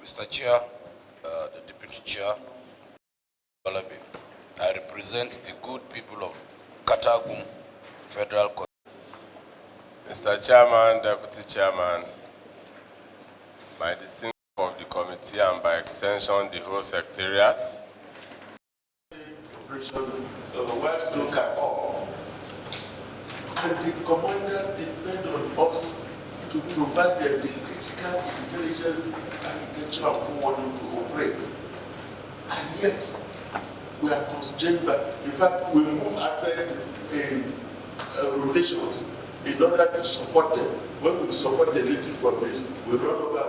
Mr. Chair, the Deputy Chair, I represent the good people of Katagum Federal Court. Mr. Chairman, Deputy Chairman, my distinguished of the committee and by extension the whole secretariat. Words look at all. And the commanders depend on us to provide them the critical intelligence architecture of who want to operate. And yet, we are constrained by, in fact, we move assets in rotations in order to support them. When we support the military from this, we run over,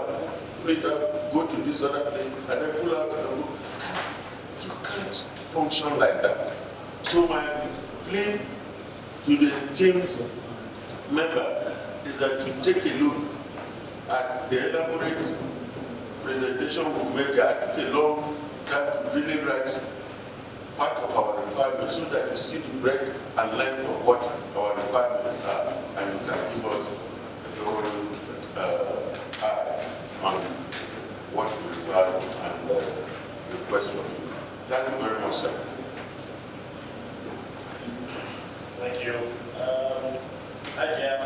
put it up, go to this other place, and then pull out and go. You can't function like that. So my plea to the esteemed members is that to take a look at the elaborate presentation we've made. I took a long time to really write part of our requirements so that you see the breadth and length of what our requirements are, and you can give us a thorough on what we require and request from you. Thank you very much, sir. Thank you. Ajam,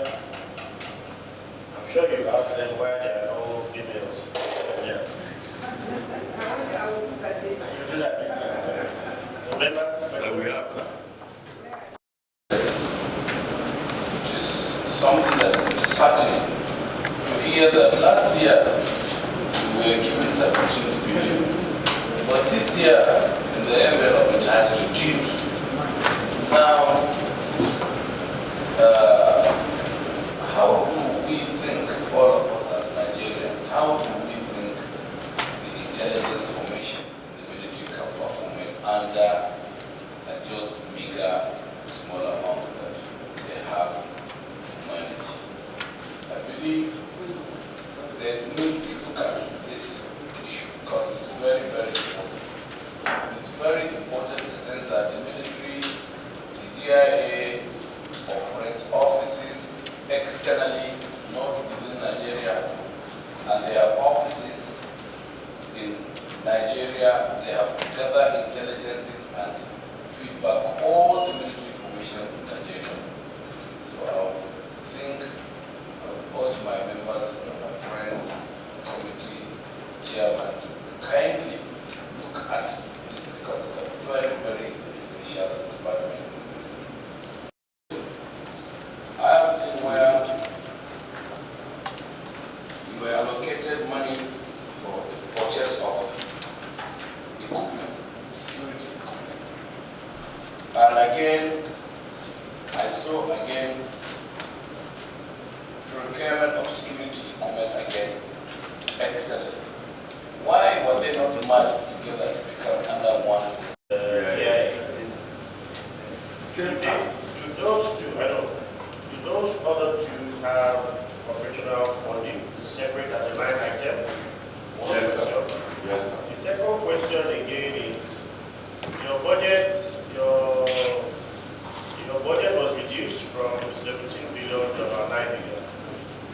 I'm sure you asked them why there are no females. Yeah. You do that. So members? So we have, sir. It is something that is disheartening to hear that last year we were given 17 billion, but this year in the envelope it has reduced. Now, how do we think, all of us as Nigerians, how do we think the intelligence formations in the military can perform under just meager, small amount that they have to manage? I believe there's need to look at this issue because it's very, very important. It's very important in the sense that the military, the DIA, operates offices externally, not within Nigeria, and they have offices in Nigeria. They have to gather intelligences and feedback all the military formations in Nigeria. So I think I would urge my members and my friends, committee chairman, to kindly look at this because it's a very, very essential department. I have seen where we were allocated money for the purchase of equipment, security equipment. And again, I saw again procurement of security equipment again. Excellent. Why were they not merged together to become under one? Same time. Do those two, I know, do those other two have operational funding separate as a line item? Yes, sir. Yes, sir. The second question again is, your budget was reduced from 17 billion to about 9 billion.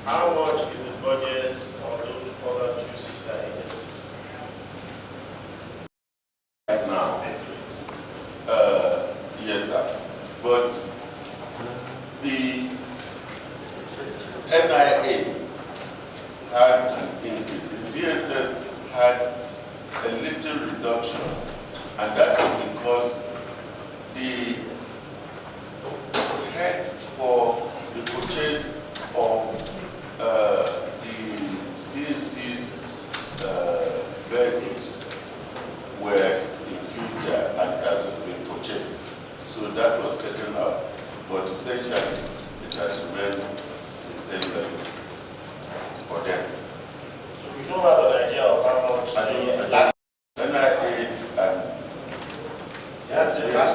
How much is the budget of those other two sister agencies? Right now, yes, sir. But the NIA had an increase. The DSS had a little reduction, and that is because the head for the purchase of the CNC's vehicles were infused there and has been purchased. So that was taken out, but essentially it has remained the same level for them. So we don't have an idea of how much last NIA and last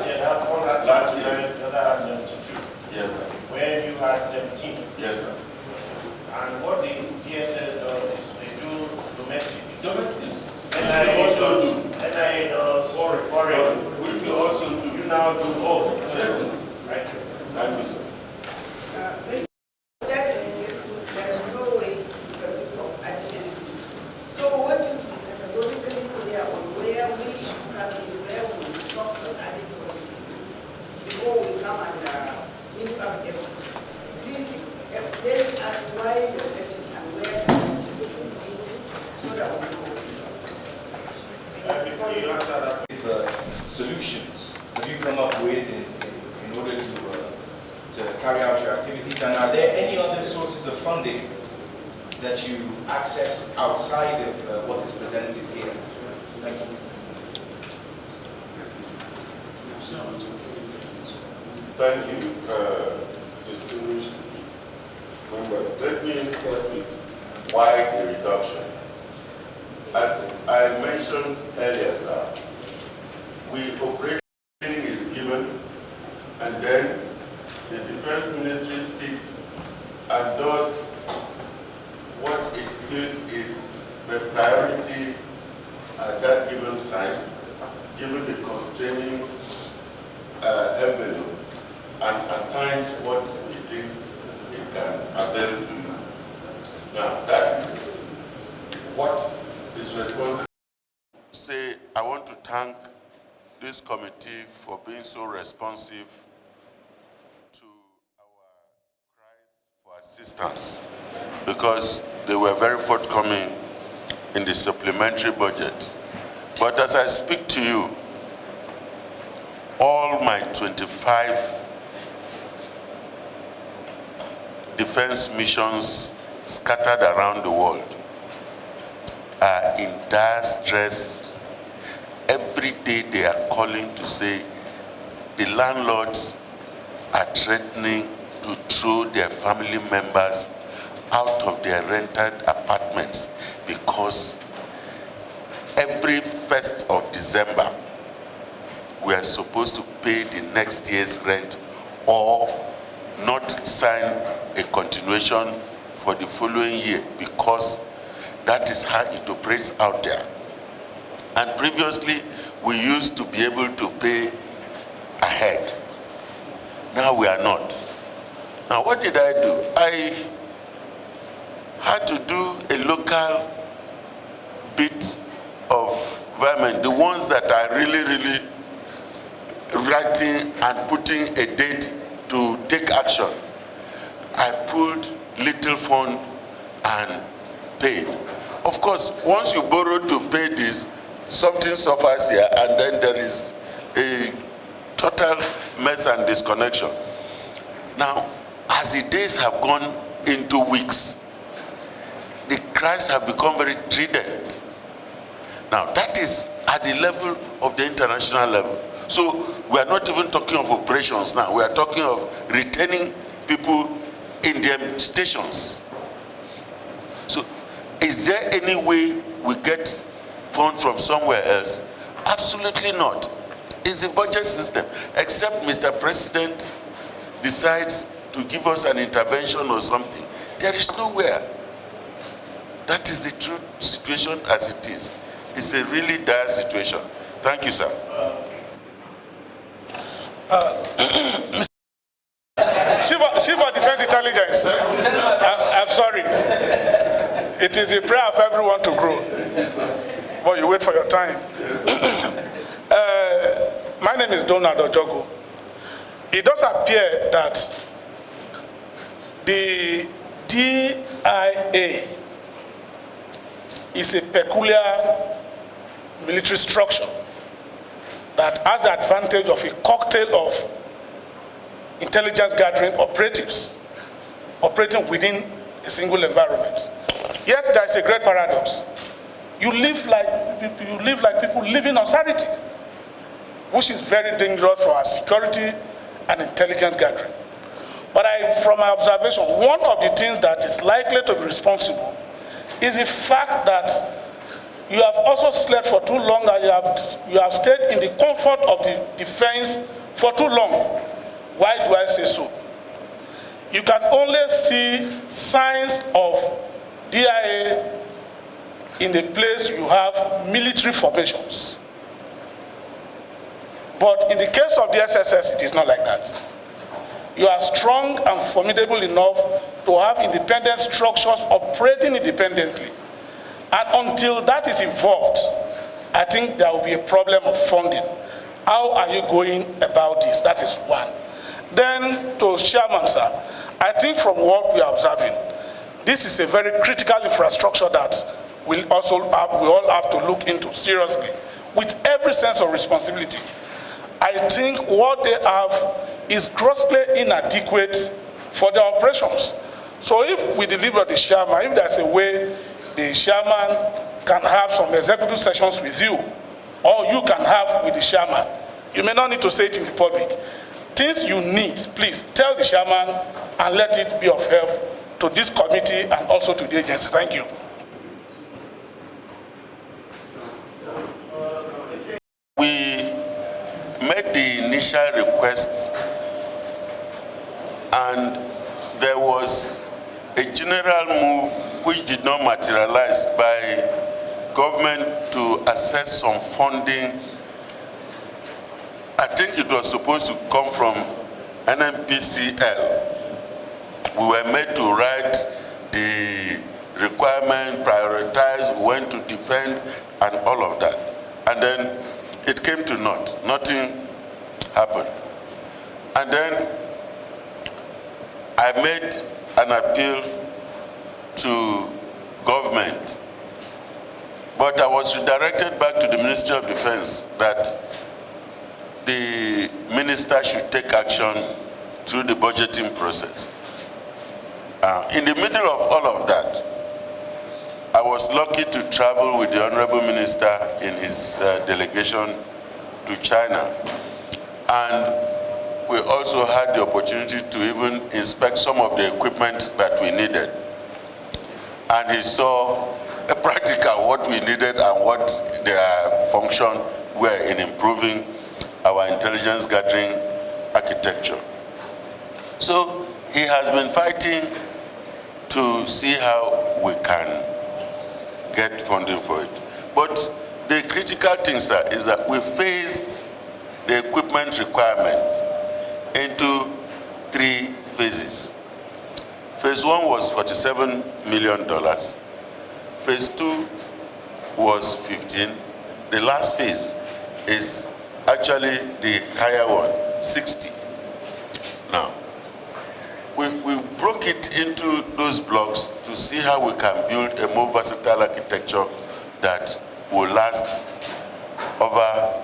year had one had Last 79, year. the other had 72. yes, sir. When you had 17. Yes, sir. And what the DSS does is they do domestic. Domestic. NIA also does, do. NIA does foreign. Which we also do. You now do both. Yes, sir. Right. Thank you, sir. That is the case. There is no way you can become identity. So what you you answer that, solutions have you come up with in order to carry out your activities? And are there any other sources of funding that you access outside of what is presented here? Thank you. Thank you, distinguished members. Let me start with why the reduction. As I mentioned earlier, sir, operating is given, and then the Defense Ministry seeks and does what it feels is the priority at that given time, given the constraining envelope, and assigns what it thinks it can avail to you. Now, that is what is responsible. Say, I want to thank this committee for being so responsive to our cries for assistance, because they were very forthcoming in the supplementary budget. But as I speak to you, all my 25 defense missions scattered around the world are in dire stress. Every day they are calling to say the landlords are threatening to throw their family members out of their rented apartments because every 1st of December we are supposed to pay the next year's rent or not sign a continuation for the following year, because that is how it operates out there. And previously, we used to be able to pay ahead. Now we are not. Now what did I do? I had to do a local bit of environment, the ones that are really writing and putting a date to take action. I pulled little fund and paid. Of course, once you borrow to pay this, something suffers here, and then there is a total mess and disconnection. Now, as the days have gone into weeks, the cries have become very strident. Now, that is at the level of the international level. So, we are not even talking of operations now. We are talking of retaining people in their stations. So, is there any way we get funds from somewhere else? Absolutely not. It's a budget system, except Mr. President decides to give us an intervention or something. There is nowhere. That is the true situation as it is. It's a really dire situation. Thank you, sir. Chief of Defense Intelligence, I'm sorry. It is a prayer of everyone to grow. But you wait for your time. My name is Donald Ojogo. It does appear that the DIA is a peculiar military structure that has the advantage of a cocktail of intelligence gathering operatives operating within a single environment. Yet there is a great paradox. You live like people living on charity, which is very dangerous for our security and intelligence gathering. But from my observation, one of the things that is likely to be responsible is the fact that you have also slept for too long, and you have stayed in the comfort of the defense for too long. Why do I say so? You can only see signs of DIA in the place you have military formations. But in the case of the SSS, it is not like that. You are strong and formidable enough to have independent structures operating independently. And until that is evolved, I think there will be a problem of funding. How are you going about this? That is one. Then to Chairman, sir, I think from what we are observing, this is a very critical infrastructure that we all have to look into seriously. with every sense of responsibility. I think what they have is grossly inadequate for their operations. So if we deliver the chairman, if there's a way the chairman can have some executive sessions with you, or you can have with the chairman, you may not need to say it in the public. Things you need, please tell the chairman and let it be of help to this committee and also to the agency. Thank you. We made the initial request and there was a general move which did not materialize by government to access some funding. I think it was supposed to come from NNPCL. We were made to write the requirement, prioritize, when to defend, and all of that. And then it came to naught. Nothing happened. And then I made an appeal to government, but I was redirected back to the Ministry of Defense that the minister should take action through the budgeting process. In the middle of all of that, I was lucky to travel with the Honorable Minister in his delegation to China. And we also had the opportunity to even inspect some of the equipment that we needed. And he saw a practical what we needed and what their function were in improving our intelligence gathering architecture. So he has been fighting to see how we can get funding for it. But the critical thing, sir, is that we phased the equipment requirement into 3 phases. Phase 1 was $47 million. Phase 2 was 15. The last phase is actually the higher one, 60. Now, we broke it into those blocks to see how we can build a more versatile architecture that will last over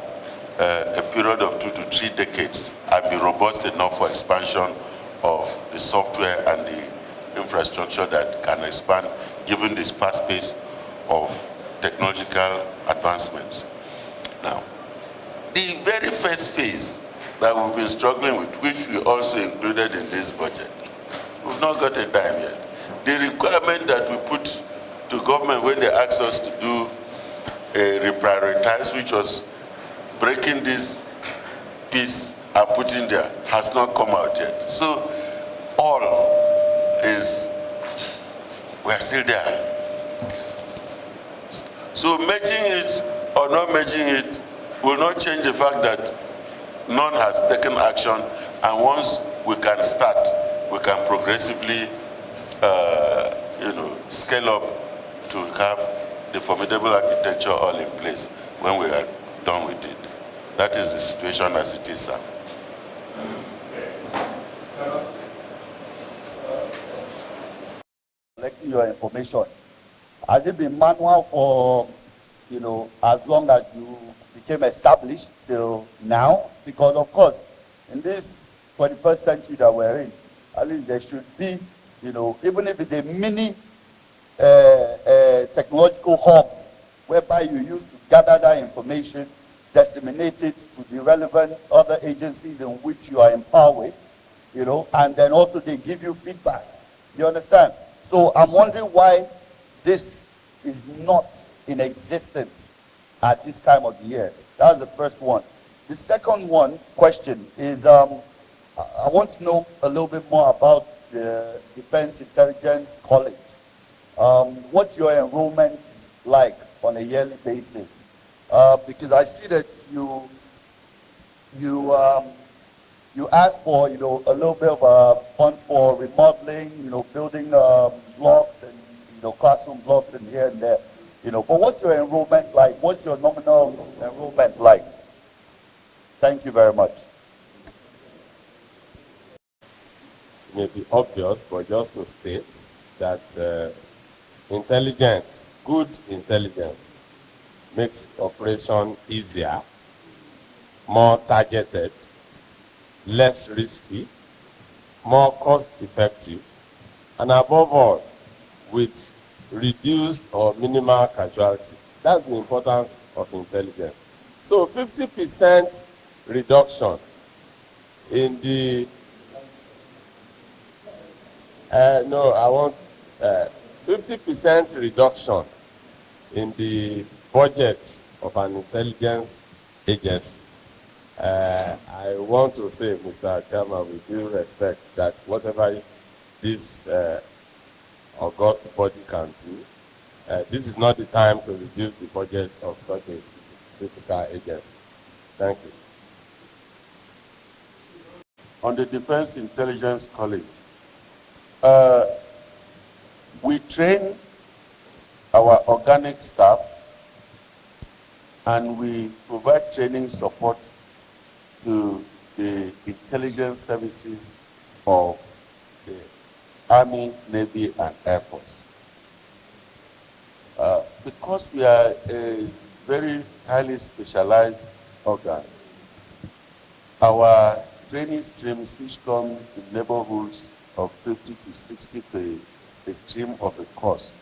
a period of 2 to 3 decades and be robust enough for expansion of the software and the infrastructure that can expand given this fast pace of technological advancements. Now, the very first phase that we've been struggling with, which we also included in this budget, we've not got a dime yet. The requirement that we put to government when they asked us to do a reprioritize, which was breaking this piece and putting there, has not come out yet. So all is, we are still there. So merging it or not merging it will not change the fact that none has taken action, and once we can start, we can progressively scale up to have the formidable architecture all in place when we are done with it. That is the situation as it is, sir. Collecting your information. Has it been manual for, as long as you became established till now? Because of course, in this 21st century that we're in, at least there should be, even if it's a mini technological hub, whereby you use to gather that information, disseminate it to the relevant other agencies in which you are empowered, and then also they give you feedback. You understand? So I'm wondering why this is not in existence at this time of the year. That's the first one. The second question is, I want to know a little bit more about the Defense Intelligence College. What's your enrollment like on a yearly basis? Because I see that you ask for a little bit of funds for remodeling, building blocks and classroom blocks and here and there. But what's your enrollment like? What's your nominal enrollment like? Thank you very much. It may be obvious, but just to state that intelligence, good intelligence, makes operation easier, more targeted, less risky, more cost-effective, and above all, with reduced or minimal casualty. That's the importance of intelligence. So 50% reduction in the, no, I want 50% reduction in the budget of an intelligence agency. I want to say, Mr. Chairman, with due respect, that whatever this august body can do, this is not the time to reduce the budget of such a critical agency. Thank you. On the Defense Intelligence College, we train our organic staff and we provide training support to the intelligence services of the Army, Navy, and Air Force. Because we are a very highly specialized organ, our training streams, which come in neighborhoods of 50 to 60 per a stream of a course,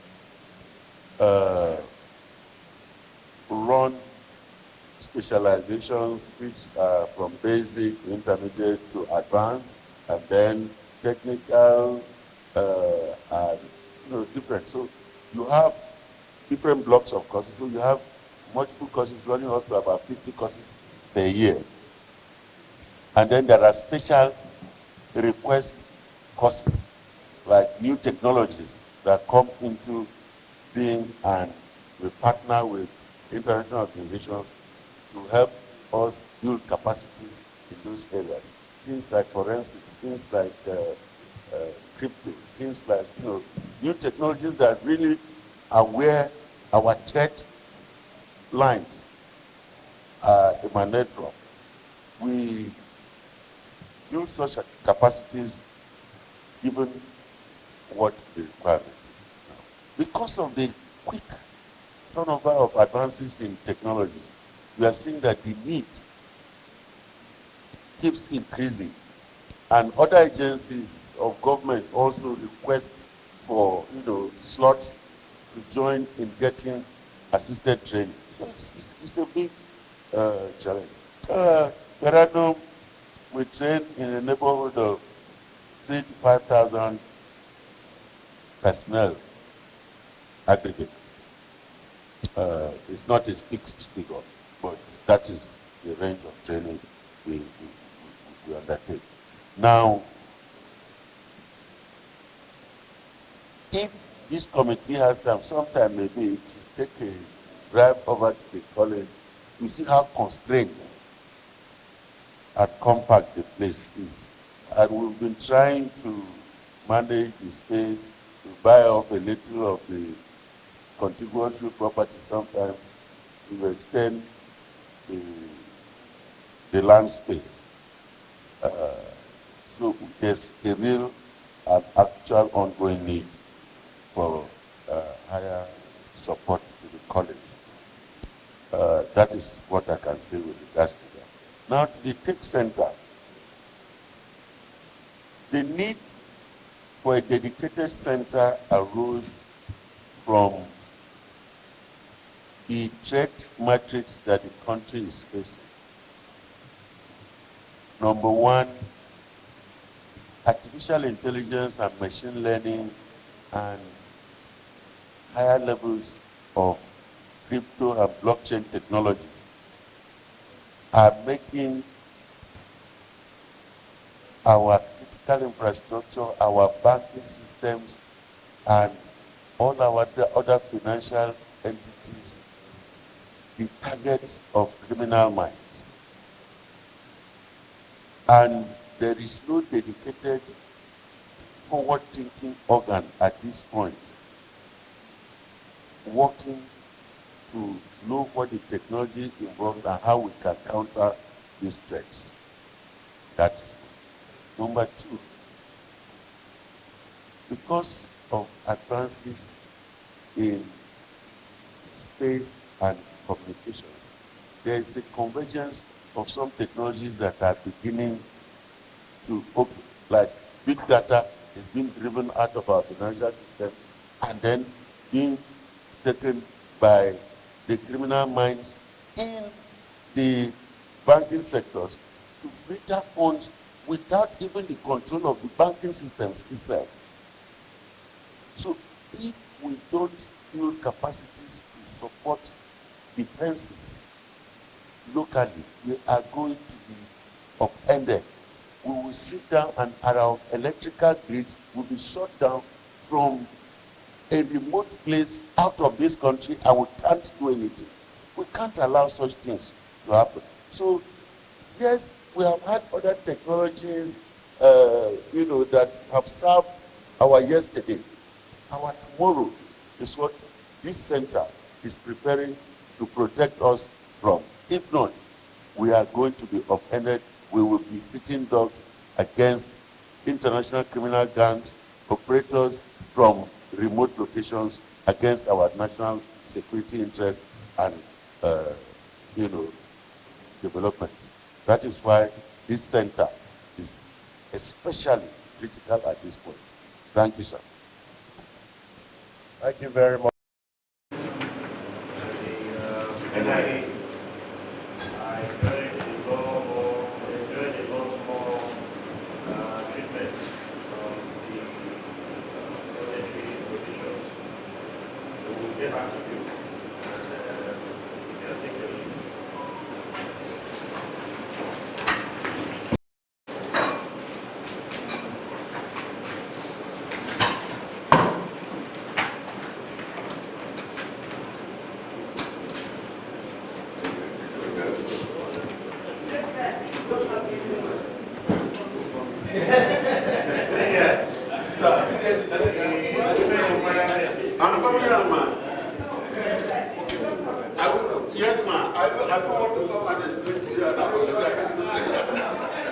run specializations which are from basic, intermediate to advanced, and then technical and different. So you have different blocks of courses. So you have multiple courses running up to about 50 courses per year. And then there are special request courses, like new technologies that come into being, and we partner with international organizations to help us build capacities in those areas. Things like forensics, things like crypto, things like new technologies that really are where our threat lines emanate from. We build such capacities given what the requirement is. Because of the quick turnover of advances in technology, we are seeing that the need keeps increasing. And other agencies of government also request for slots to join in getting assisted training. So it's a big challenge. We train in a neighborhood of 3,000 to 5,000 personnel aggregate. It's not a fixed figure, but that is the range of training we undertake. Now, if this committee has time, sometime maybe to take a drive over to the college to see how constrained and compact the place is. And we've been trying to manage the space, to buy up a little of the contiguous property sometimes, to extend the land space. So there's a real and actual ongoing need for higher support to the college. That is what I can say with regards to that. Now to the tech center. The need for a dedicated center arose from the threat matrix that the country is facing. Number one, artificial intelligence and machine learning and higher levels of crypto and blockchain technologies are making our critical infrastructure, our banking systems, and all our other financial entities the target of criminal minds. And there is no dedicated forward-thinking organ at this point working to know what the technology involves and how we can counter these threats. That is one. Number two, because of advances in space and communications. There is a convergence of some technologies that are beginning to open, like big data is being driven out of our financial system and then being taken by the criminal minds in the banking sectors to filter funds without even the control of the banking systems itself. So if we don't build capacities to support defenses locally, we are going to be upended. We will sit down and our electrical grids will be shut down from a remote place out of this country and we can't do anything. We can't allow such things to happen. So, yes, we have had other technologies, that have served our yesterday. Our tomorrow is what this center is preparing to protect us from. If not, we are going to be upended. We will be sitting dogs against international criminal gangs, operators from remote locations against our national security interests and, development. That is why this center is especially critical at this point. Thank you, sir. Thank you very much. I enjoyed a lot more treatment from the monetary provisions. We will get back to you and we can take your leave. I'm coming down, man. Yes, man. I don't want to come and explain to you and apologize.